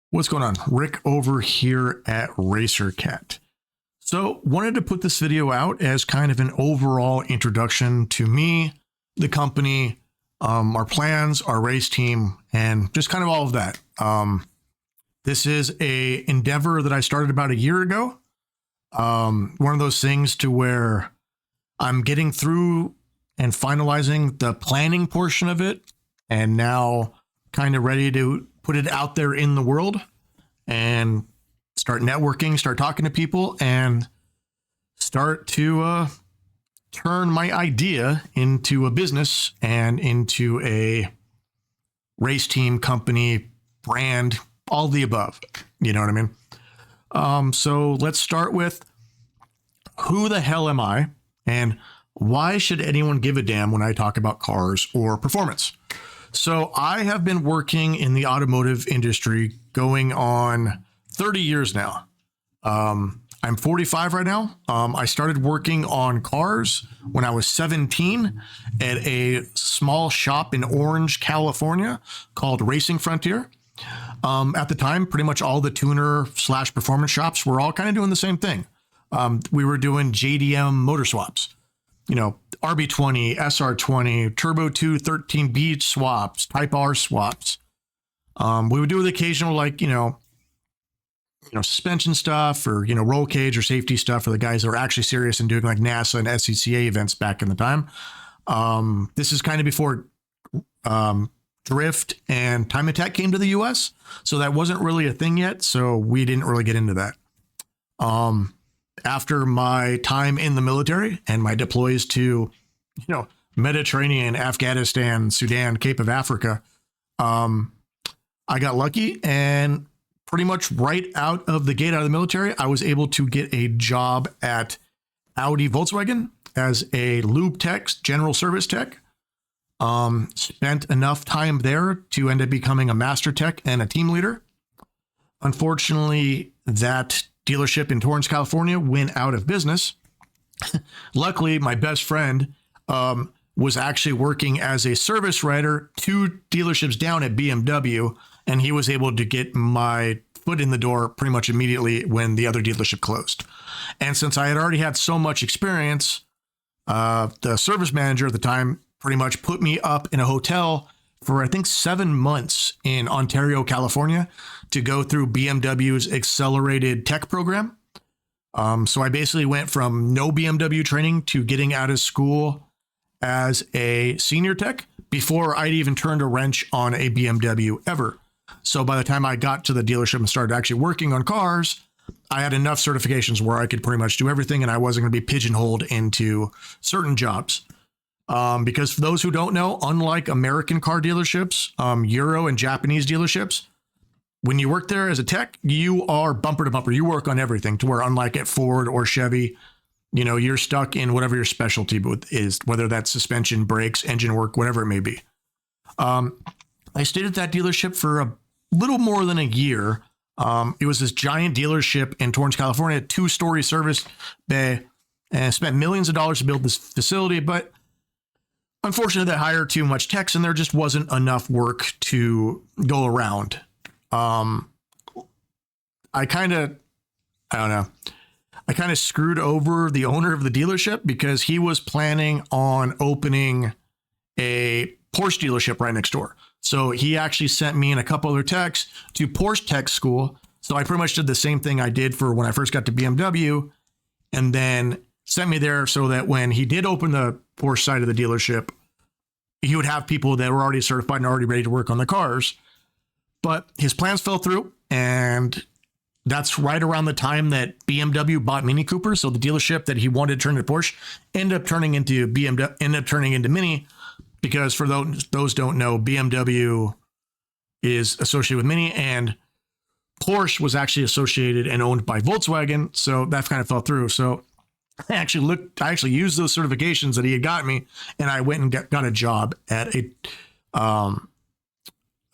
What's going on? Rick over here at RacerCat. So wanted to put this video out as kind of an overall introduction to me, the company, our plans, our race team, and just kind of all of that. This is a endeavor that I started about a year ago. One of those things to where I'm getting through and finalizing the planning portion of it, and now kind of ready to put it out there in the world and start networking, start talking to people, and start to turn my idea into a business and into a race team, company, brand, all the above. You know what I mean? So let's start with who the hell am I and why should anyone give a damn when I talk about cars or performance? So I have been working in the automotive industry going on 30 years now. I'm 45 right now. I started working on cars when I was 17 at a small shop in Orange, California called Racing Frontier. At the time, pretty much all the tuner / performance shops were all kind of doing the same thing. We were doing JDM motor swaps, you know, RB20, SR20, Turbo 2 13B swaps, Type R swaps. We would do the occasional, like, suspension stuff or, roll cage or safety stuff for the guys that were actually serious and doing like NASA and SCCA events back in the time. This is kind of before drift and time attack came to the US. So that wasn't really a thing yet. So we didn't really get into that. After my time in the military and my deploys to, Mediterranean, Afghanistan, Sudan, Cape of Africa, I got lucky and pretty much right out of the gate out of the military, I was able to get a job at Audi Volkswagen as a lube tech, general service tech. Spent enough time there to end up becoming a master tech and a team leader. Unfortunately, that dealership in Torrance, California went out of business. Luckily, my best friend was actually working as a service writer 2 dealerships down at BMW, and he was able to get my foot in the door pretty much immediately when the other dealership closed. And since I had already had so much experience, the service manager at the time pretty much put me up in a hotel for, I think, 7 months in Ontario, California, to go through BMW's accelerated tech program. So I basically went from no BMW training to getting out of school as a senior tech before I'd even turned a wrench on a BMW ever. So by the time I got to the dealership and started actually working on cars, I had enough certifications where I could pretty much do everything and I wasn't going to be pigeonholed into certain jobs. Because for those who don't know, unlike American car dealerships, Euro and Japanese dealerships, when you work there as a tech, you are bumper to bumper. You work on everything, to where unlike at Ford or Chevy, you're stuck in whatever your specialty is, whether that's suspension, brakes, engine work, whatever it may be. I stayed at that dealership for a little more than a year. It was this giant dealership in Torrance, California, 2-story service bay, and spent millions of dollars to build this facility. But unfortunately, they hired too much techs and there just wasn't enough work to go around. I kind of screwed over the owner of the dealership because he was planning on opening a Porsche dealership right next door. So he actually sent me and a couple other techs to Porsche tech school. So I pretty much did the same thing I did for when I first got to BMW, and then sent me there so that when he did open the Porsche side of the dealership, he would have people that were already certified and already ready to work on the cars. But his plans fell through, and that's right around the time that BMW bought Mini Cooper. So the dealership that he wanted to turn into Porsche ended up turning into BMW, ended up turning into Mini, because for those don't know, BMW is associated with Mini, and Porsche was actually associated and owned by Volkswagen. So that kind of fell through. So I actually used those certifications that he had got me, and I went and got a job at a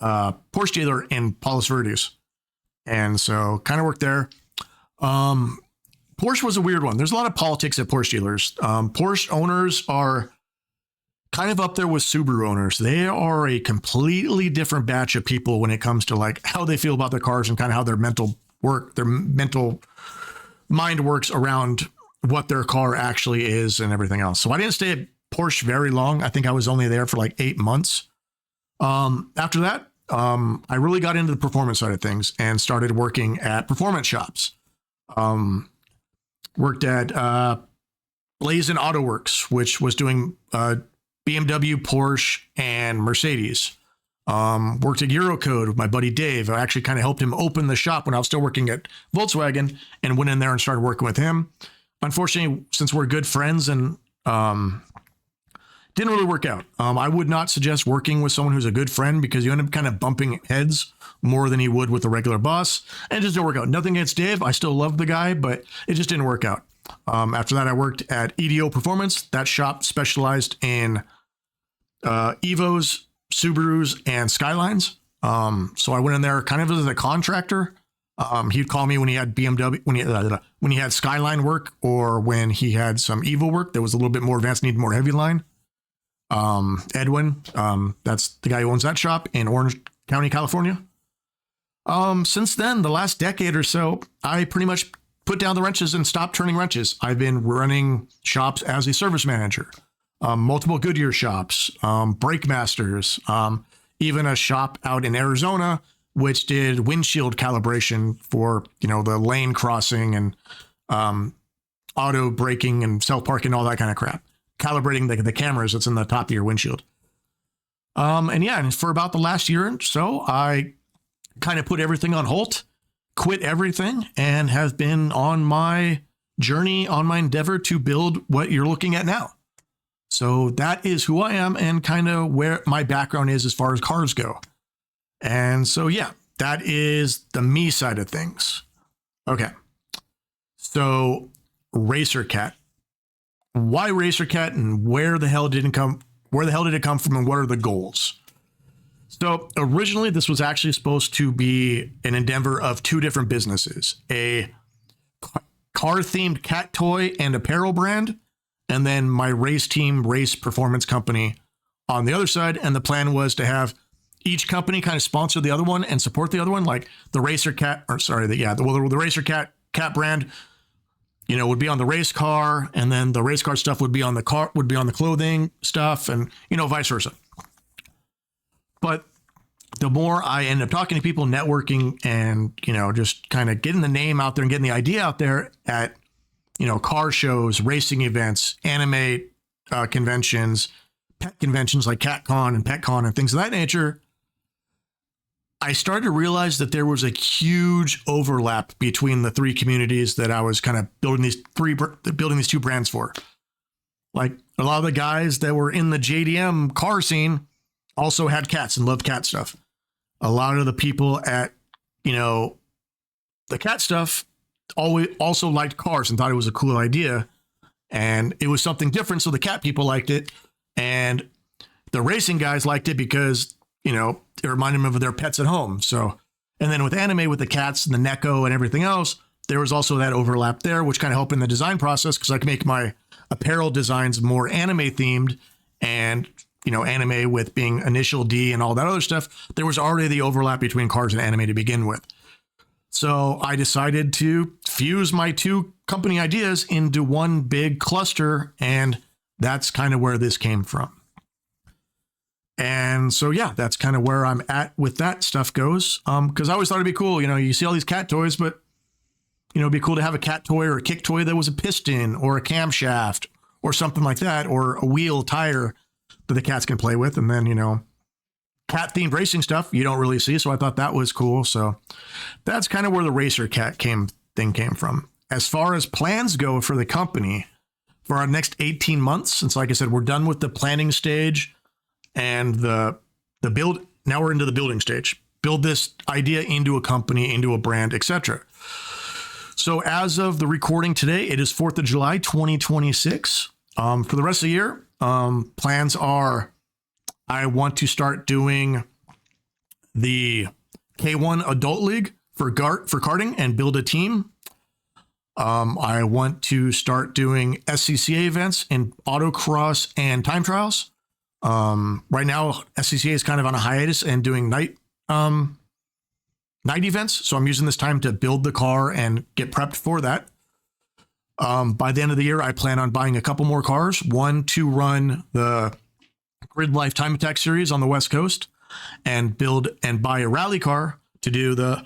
Porsche dealer in Palos Verdes. And so kind of worked there. Porsche was a weird one. There's a lot of politics at Porsche dealers. Porsche owners are kind of up there with Subaru owners. They are a completely different batch of people when it comes to like how they feel about their cars and kind of how their mental mind works around what their car actually is and everything else. So I didn't stay at Porsche very long. I think I was only there for like 8 months. After that, I really got into the performance side of things and started working at performance shops. Worked at Blazin Auto Works, which was doing BMW, Porsche, and Mercedes. Worked at Eurocode with my buddy Dave. I actually kind of helped him open the shop when I was still working at Volkswagen, and went in there and started working with him. Unfortunately, since we're good friends and didn't really work out. I would not suggest working with someone who's a good friend because you end up kind of bumping heads more than you would with a regular boss, and it just didn't work out. Nothing against Dave. I still love the guy, but it just didn't work out. After that, I worked at EDO Performance. That shop specialized in Evos, Subarus, and Skylines. So I went in there kind of as a contractor. He'd call me when he had BMW, when he had Skyline work, or when he had some Evo work that was a little bit more advanced, needed more heavy line. Edwin, that's the guy who owns that shop in Orange County, California. Since then, the last decade or so, I pretty much put down the wrenches and stopped turning wrenches. I've been running shops as a service manager, multiple Goodyear shops, Brake Masters, even a shop out in Arizona, which did windshield calibration for, the lane crossing and, auto braking and self parking, all that kind of crap. Calibrating the cameras that's in the top of your windshield. And for about the last year or so, I kind of put everything on hold, quit everything, and have been on my journey, on my endeavor to build what you're looking at now. So that is who I am and kind of where my background is as far as cars go. And so, that is the me side of things. Okay. So RacerCat. Why RacerCat, and where the hell did it come from, and what are the goals? So originally this was actually supposed to be an endeavor of two different businesses, a car themed cat toy and apparel brand, and then my race team race performance company on the other side. And the plan was to have each company kind of sponsor the other one and support the other one, like the RacerCat, the RacerCat cat brand, would be on the race car, and then the race car stuff would be on the clothing stuff, and, vice versa. But the more I ended up talking to people, networking, and, just kind of getting the name out there and getting the idea out there at, car shows, racing events, anime conventions, pet conventions like CatCon and PetCon and things of that nature, I started to realize that there was a huge overlap between the three communities that I was kind of building these two brands for. Like, a lot of the guys that were in the JDM car scene also had cats and loved cat stuff. A lot of the people at, the cat stuff always also liked cars and thought it was a cool idea. And it was something different. So the cat people liked it. And the racing guys liked it because, it reminded them of their pets at home. So, and then with anime, with the cats and the Neko and everything else, there was also that overlap there, which kind of helped in the design process because I can make my apparel designs more anime themed, and, anime with being Initial D and all that other stuff. There was already the overlap between cars and anime to begin with. So I decided to fuse my two company ideas into one big cluster, and that's kind of where this came from. And so, that's kind of where I'm at with that stuff goes. Because I always thought it'd be cool. You see all these cat toys, but, it'd be cool to have a cat toy or a kick toy that was a piston or a camshaft or something like that, or a wheel tire that the cats can play with. And then, cat themed racing stuff you don't really see. So I thought that was cool. So that's kind of where the RacerCat thing came from. As far as plans go for the company for our next 18 months, since, like I said, we're done with the planning stage and the build. Now we're into the building stage. Build this idea into a company, into a brand, etc. So as of the recording today, it is 4th of July, 2026. For the rest of the year, plans are I want to start doing the K1 Adult League for karting and build a team. I want to start doing SCCA events in autocross and time trials. Right now, SCCA is kind of on a hiatus and doing night events. So I'm using this time to build the car and get prepped for that. By the end of the year, I plan on buying a couple more cars. One to run the Grid Life Time Attack series on the West Coast, and build and buy a rally car to do the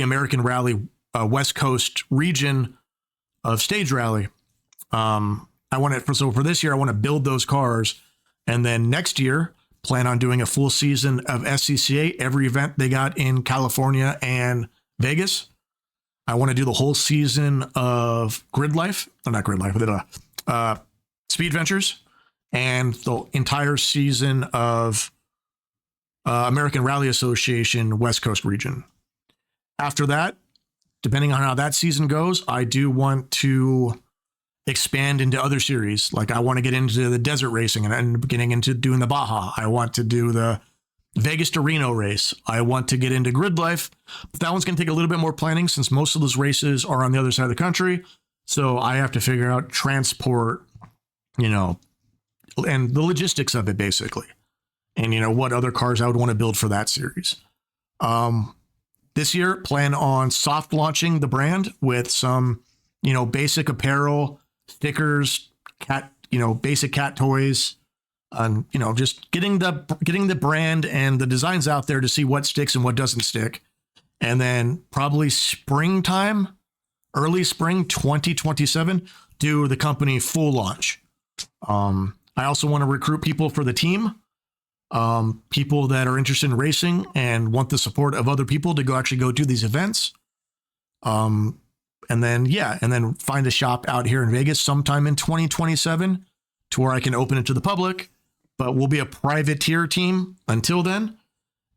American Rally West Coast region of stage rally. So for this year, I want to build those cars, and then next year plan on doing a full season of SCCA, every event they got in California and Vegas. I want to do the whole season of Grid Life, or not Grid Life, but Speed Ventures, and the entire season of American Rally Association West Coast region. After that, depending on how that season goes, I do want to expand into other series. Like I want to get into the desert racing and getting into doing the Baja. I want to do the Vegas to Reno race. I want to get into Grid Life, but that one's going to take a little bit more planning since most of those races are on the other side of the country. So I have to figure out transport, and the logistics of it basically. And, what other cars I would want to build for that series. This year, plan on soft launching the brand with some, basic apparel, stickers, basic cat toys, and, just getting the brand and the designs out there to see what sticks and what doesn't stick. And then probably springtime, early spring 2027, do the company full launch. I also want to recruit people for the team. People that are interested in racing and want the support of other people to go do these events. And then find a shop out here in Vegas sometime in 2027 to where I can open it to the public, but we'll be a privateer team until then.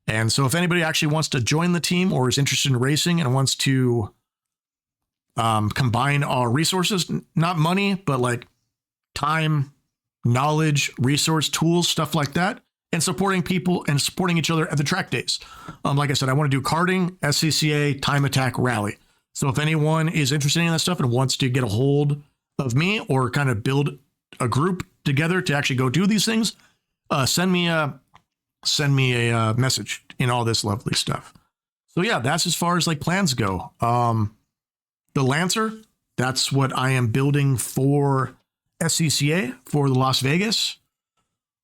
And so if anybody actually wants to join the team or is interested in racing and wants to combine our resources, not money, but like time, knowledge, resource, tools, stuff like that, and supporting people and supporting each other at the track days. Like I said, I want to do karting, SCCA, time attack, rally. So if anyone is interested in that stuff and wants to get a hold of me or kind of build a group together to actually go do these things, send me a message in all this lovely stuff. So yeah, that's as far as like plans go. The Lancer, that's what I am building for SCCA for the Las Vegas.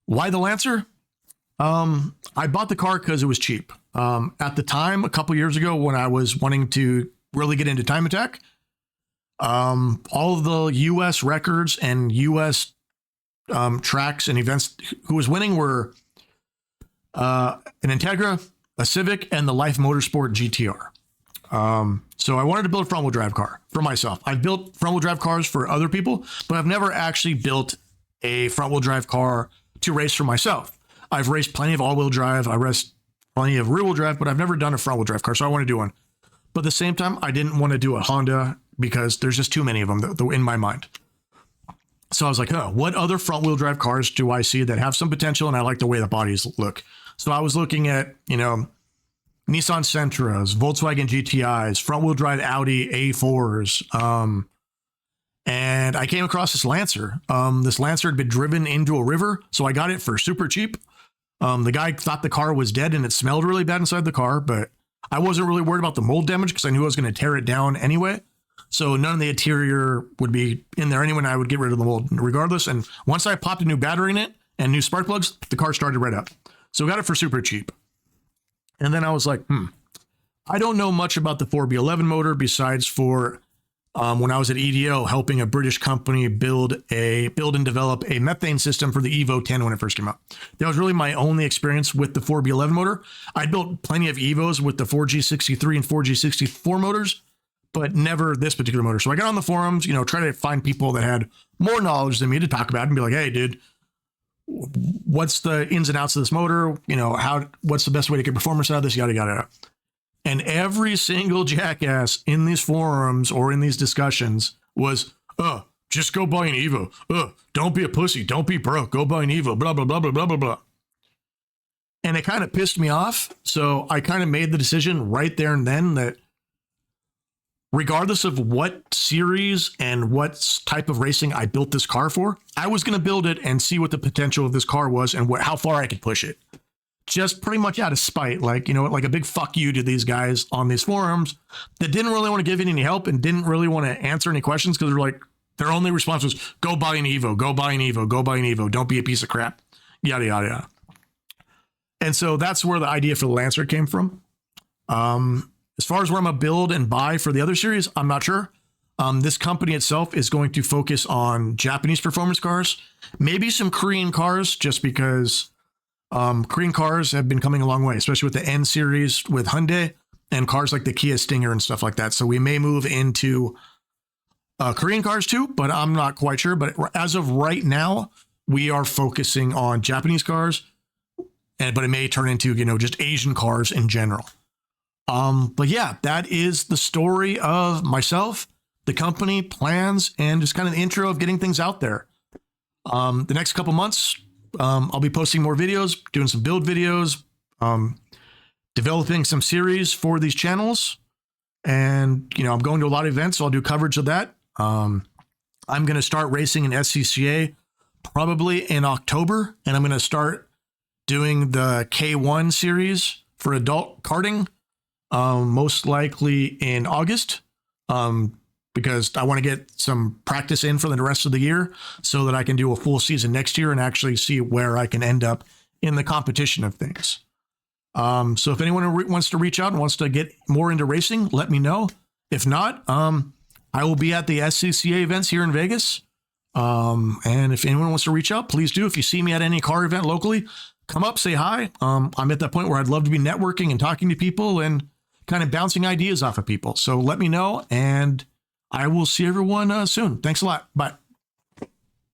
Why the Lancer? I bought the car because it was cheap. At the time, a couple years ago, when I was wanting to really get into time attack, all of the U.S. records and U.S. tracks and events who was winning were an Integra, a Civic, and the Life Motorsport GTR. So I wanted to build a front-wheel drive car for myself. I've built front-wheel drive cars for other people, but I've never actually built a front-wheel drive car to race for myself. I've raced plenty of all-wheel drive. I raced plenty of rear-wheel drive, but I've never done a front-wheel drive car, so I want to do one. But at the same time, I didn't want to do a Honda because there's just too many of them in my mind. So I was like, what other front-wheel drive cars do I see that have some potential and I like the way the bodies look? So I was looking at, Nissan Sentras, Volkswagen GTIs, front-wheel drive Audi A4s, and I came across this Lancer. This Lancer had been driven into a river, so I got it for super cheap. The guy thought the car was dead and it smelled really bad inside the car, but I wasn't really worried about the mold damage because I knew I was going to tear it down anyway. So none of the interior would be in there anyway, and I would get rid of the mold regardless. And once I popped a new battery in it and new spark plugs, the car started right up. So got it for super cheap. And then I was like, I don't know much about the 4B11 motor besides for when I was at EDO helping a British company build and develop a methane system for the Evo 10 when it first came out. That was really my only experience with the 4B11 motor. I built plenty of Evos with the 4G63 and 4G64 motors, but never this particular motor. So I got on the forums, try to find people that had more knowledge than me to talk about it and be like, hey, dude, what's the ins and outs of this motor? What's the best way to get performance out of this? Yada, yada, yada. And every single jackass in these forums or in these discussions was, just go buy an Evo. Don't be a pussy. Don't be broke. Go buy an Evo. Blah, blah, blah, blah, blah, blah, blah. And it kind of pissed me off. So I kind of made the decision right there and then that regardless of what series and what type of racing I built this car for, I was going to build it and see what the potential of this car was and how far I could push it. Just pretty much out of spite, like, you know, like a big fuck you to these guys on these forums that didn't really want to give it any help and didn't really want to answer any questions because they're like, their only response was, go buy an Evo, go buy an Evo, go buy an Evo. Don't be a piece of crap, yada, yada, yada. And so that's where the idea for the Lancer came from. As far as where I'm going to build and buy for the other series, I'm not sure. This company itself is going to focus on Japanese performance cars, maybe some Korean cars, just because Korean cars have been coming a long way, especially with the N series with Hyundai and cars like the Kia Stinger and stuff like that. So we may move into Korean cars too, but I'm not quite sure. But as of right now, we are focusing on Japanese cars, but it may turn into, you know, just Asian cars in general. But yeah, that is the story of myself, the company, plans, and just kind of the intro of getting things out there. The next couple months, I'll be posting more videos, doing some build videos, developing some series for these channels. And, you know, I'm going to a lot of events, so I'll do coverage of that. I'm going to start racing in SCCA probably in October, and I'm going to start doing the K1 series for adult karting, most likely in August, because I want to get some practice in for the rest of the year so that I can do a full season next year and actually see where I can end up in the competition of things. So if anyone wants to reach out and wants to get more into racing, let me know. If not, I will be at the SCCA events here in Vegas. And if anyone wants to reach out, please do. If you see me at any car event locally, come up, say hi. I'm at that point where I'd love to be networking and talking to people and kind of bouncing ideas off of people. So let me know, and I will see everyone soon. Thanks a lot. Bye.